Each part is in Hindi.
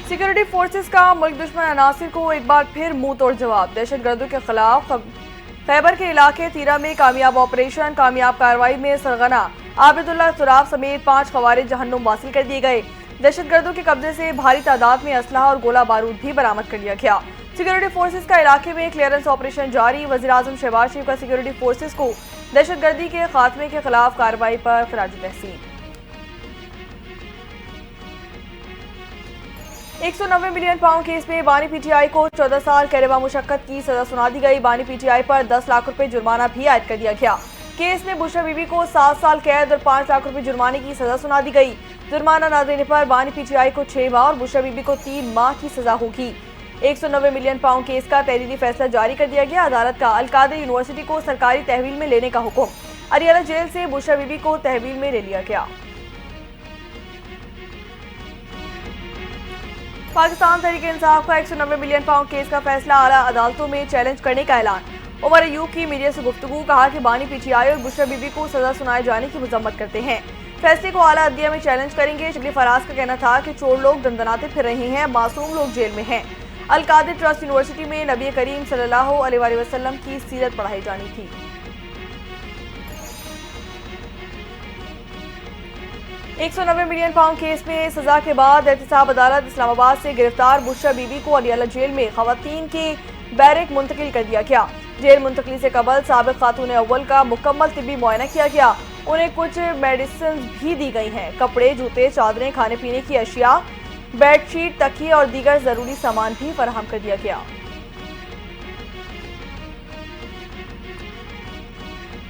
सिक्योरिटी फोर्सेस का मुल्क दुश्मन अनासिर को एक बार फिर मुंह तोड़ जवाब। दहशतगर्दों के खिलाफ खैबर के इलाके तीरा में कामयाब ऑपरेशन, कामयाब कार्रवाई में सरगना आबिदुल्लाह सुराफ समेत 5 खवारिज जहन्नुम वासिल कर दिए गए। दहशतगर्दों के कब्जे से भारी तादाद में असलहा और गोला बारूद भी बरामद कर लिया गया। सिक्योरिटी फोर्सेस का इलाके में क्लियरेंस ऑपरेशन जारी। वज़ीर आज़म शहबाज शरीफ का सिक्योरिटी फोर्सेस को दहशतगर्दी के खात्मे के खिलाफ कार्रवाई पर खराज तहसीन। 190 मिलियन पाउंड केस में बानी पीटीआई को 14 साल कैद मुशक्कत की सजा सुना दी गई। बानी पीटीआई पर 10 लाख रुपए जुर्माना भी आयद कर दिया गया। केस में बुशरा बीबी को 7 साल कैद और 5 लाख रुपए जुर्माने की सजा सुना दी गई। जुर्माना न देने पर बानी पीटीआई को 6 माह और बुशरा बीबी को 3 माह की सजा होगी। 190 मिलियन पाउंड केस का तहरीरी फैसला जारी कर दिया गया। अदालत का अल-कादर यूनिवर्सिटी को सरकारी तहवील में लेने का हुक्म। अरियाला जेल से बुशरा बीबी को तहवील में ले लिया गया। पाकिस्तान तहरीक इंसाफ का 190 मिलियन पाउंड केस का फैसला आला अदालतों में चैलेंज करने का ऐलान। उमर अयूब की मीडिया से गुफ्तगू, कहा कि बानी पीटीआई और बुशरा बीबी को सजा सुनाए जाने की मजम्मत करते हैं। फैसले को आला अदलिया में चैलेंज करेंगे। शबली फराज का कहना था कि चोर लोग दंदनाते फिर रहे हैं, मासूम लोग जेल में हैं। अल-कादिर ट्रस्ट यूनिवर्सिटी में नबी करीम सल्लल्लाहु अलैहि वसल्लम की सीरत पढ़ाई जानी थी। $190 मिलियन पाउंड केस में सजा के बाद एहतसाब अदालत इस्लामाबाद से गिरफ्तार बुशरा बीबी को अलियाला जेल में खवातीन के बैरक मुंतकिल कर दिया गया। जेल मुंतकिली से कबल साबिक खातून अव्वल का मुकम्मल तिब्बी मुआयना किया गया। उन्हें कुछ मेडिसिन भी दी गई हैं। कपड़े, जूते, चादरें, खाने पीने की अशिया, बेडशीट, तकिए और दीगर जरूरी सामान भी फराहम कर दिया गया।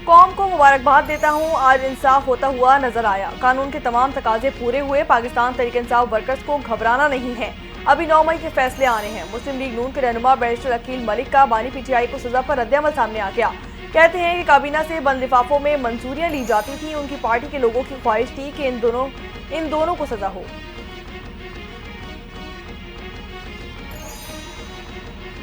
कौम को मुबारकबाद देता हूँ, आज इंसाफ होता हुआ नजर आया। कानून के तमाम तकाजे पूरे हुए। पाकिस्तान तहरीक इंसाफ वर्कर्स को घबराना नहीं है। अभी 9 मई के फैसले आने हैं। मुस्लिम लीग नून के रहनुमा बैरिस्टर अकील मलिक का बानी पीटीआई को सजा पर रद्द-ए-अमल सामने आ गया। कहते हैं कि काबीना से बंद लिफाफों में मंजूरियां ली जाती थी। उनकी पार्टी के लोगों की ख्वाहिश थी कि इन दोनों को सजा हो।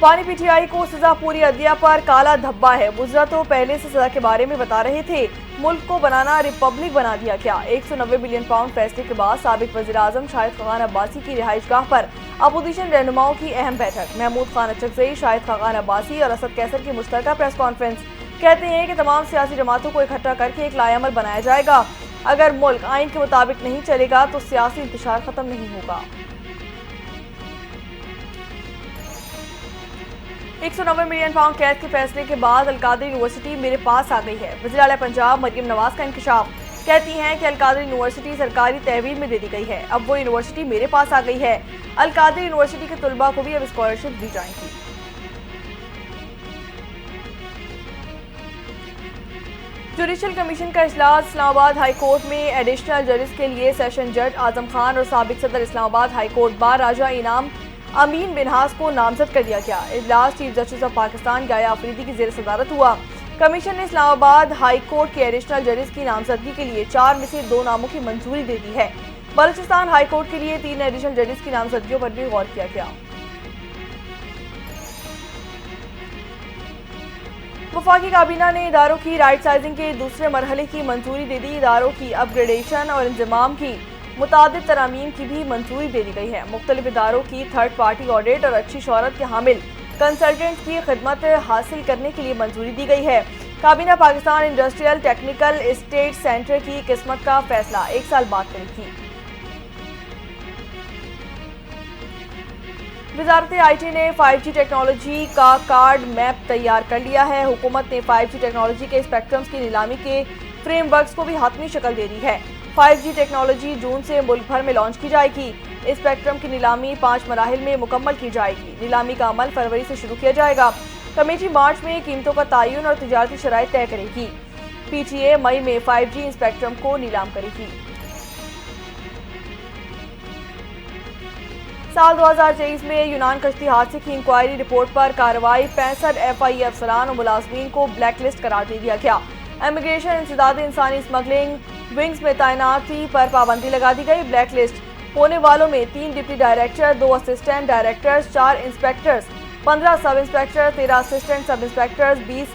बानी पीटीआई को सजा पूरी अदलिया पर काला धब्बा है। मुजरा तो पहले से सजा के बारे में बता रहे थे। मुल्क को बनाना रिपब्लिक बना दिया गया। 190 मिलियन पाउंड फैसले के बाद साबिक वज़ीर आज़म शाहिद खान अब्बासी की रिहाइशगाह पर अपोजिशन रहनुमाओं की अहम बैठक। महमूद खान अचकज़ई, शाहिद खान अब्बासी और असद कैसर की मुश्तरका प्रेस कॉन्फ्रेंस। कहते हैं कि तमाम सियासी जमातों को इकट्ठा करके एक लाएअमल बनाया जाएगा। अगर मुल्क आइन के मुताबिक नहीं चलेगा तो सियासी इंतशार खत्म नहीं होगा। 190 मिलियन पाउंड कैद के फैसले के बाद अल-कादर यूनिवर्सिटी मेरे पास आ गई है। वज़ीर आला पंजाब मरियम नवाज का इंकशाफ। कहती हैं कि अल-कादर यूनिवर्सिटी सरकारी तहवील में दे दी गई है। अब वो यूनिवर्सिटी मेरे पास आ गई है। अल-कादर यूनिवर्सिटी के तुलबा को भी अब स्कॉलरशिप दी जाएंगी। जुडिशल कमीशन का इजलास। इस्लामाबाद हाई कोर्ट में एडिशनल जजेस के लिए सेशन जज आजम खान और साबिक सदर इस्लामाबाद हाई कोर्ट बार राजा इनाम अमीन बिनहास को नामजद कर दिया गया। इजलास चीफ जस्टिस ऑफ पाकिस्तान गाया अफरीदी की जेर सदारत हुआ। कमीशन ने इस्लामाबाद हाई कोर्ट के एडिशनल जजेस की नामजदगी के लिए 4 में से 2 नामों की मंजूरी दे दी है। बलूचिस्तान हाई कोर्ट के लिए 3 एडिशनल जजेस की नामजदगियों पर भी गौर किया गया। वफाकी काबीना ने इदारों की राइट साइजिंग के दूसरे मरहले की मंजूरी दे दी। इदारों की अपग्रेडेशन और इंजमाम की मुतादिद तरामीम की भी मंजूरी दे दी गई है। मुख्तलिफ इदारों की थर्ड पार्टी ऑडिट और अच्छी शोहरत के हामिल कंसल्टेंट की खिदमत हासिल करने के लिए मंजूरी दी गई है। काबीना Pakistan industrial technical estate centre की किस्मत का फैसला 1 साल बाद करेगी। वजारत IT ने 5G टेक्नोलॉजी का कार्ड मैप तैयार कर लिया है। हुकूमत ने 5G टेक्नोलॉजी के स्पेक्ट्रम्स की नीलामी के फ्रेमवर्क्स को भी हातमी शक्ल दे दी है। 5G टेक्नोलॉजी जून से मुल्क भर में लॉन्च की जाएगी। स्पेक्ट्रम की नीलामी 5 मराहिल में मुकम्मल की जाएगी। नीलामी का अमल फरवरी से शुरू किया जाएगा। कमेटी मार्च में कीमतों का तयन और तिजारती शराइत तय करेगी। PTA मई में 5G स्पेक्ट्रम को नीलाम करेगी। साल 2023 में यूनान कश्ती हादसे की इंक्वायरी रिपोर्ट पर कार्रवाई। 65 FIA अफसरान और मुलाजमीन को ब्लैकलिस्ट करार दे दिया गया। इमिग्रेशन, इंसदाद इंसानी स्मगलिंग विंग्स में तैनाती पर पाबंदी लगा दी गई। ब्लैकलिस्ट होने वालों में 3 deputy director, 2 assistant directors, 4 inspectors, 15 sub inspector, 13 assistant sub inspectors, 20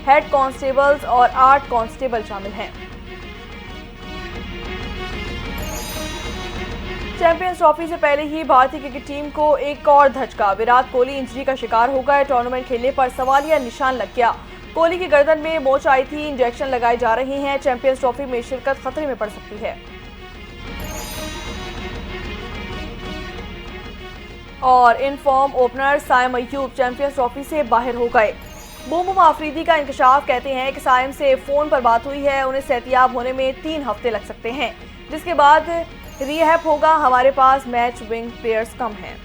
head constables और 8 कांस्टेबल शामिल हैं। चैंपियंस ट्रॉफी से पहले ही भारतीय क्रिकेट टीम को एक और धचका। विराट कोहली इंजरी का शिकार हो गए। टूर्नामेंट खेलने पर सवालिया निशान लग गया। कोहली की गर्दन में मोच आई थी। इंजेक्शन लगाए जा रहे हैं। चैंपियंस ट्रॉफी में शिरकत खतरे में पड़ सकती है। और in form opener Saim Ayub Champions Trophy से बाहर हो गए। बुम आफरीदी का इंकशाफ कहते हैं कि साइम से फोन पर बात हुई है। उन्हें सेहतियाब होने में 3 हफ्ते लग सकते हैं, जिसके बाद रिहैब होगा। हमारे पास मैच विंग प्लेयर्स कम हैं।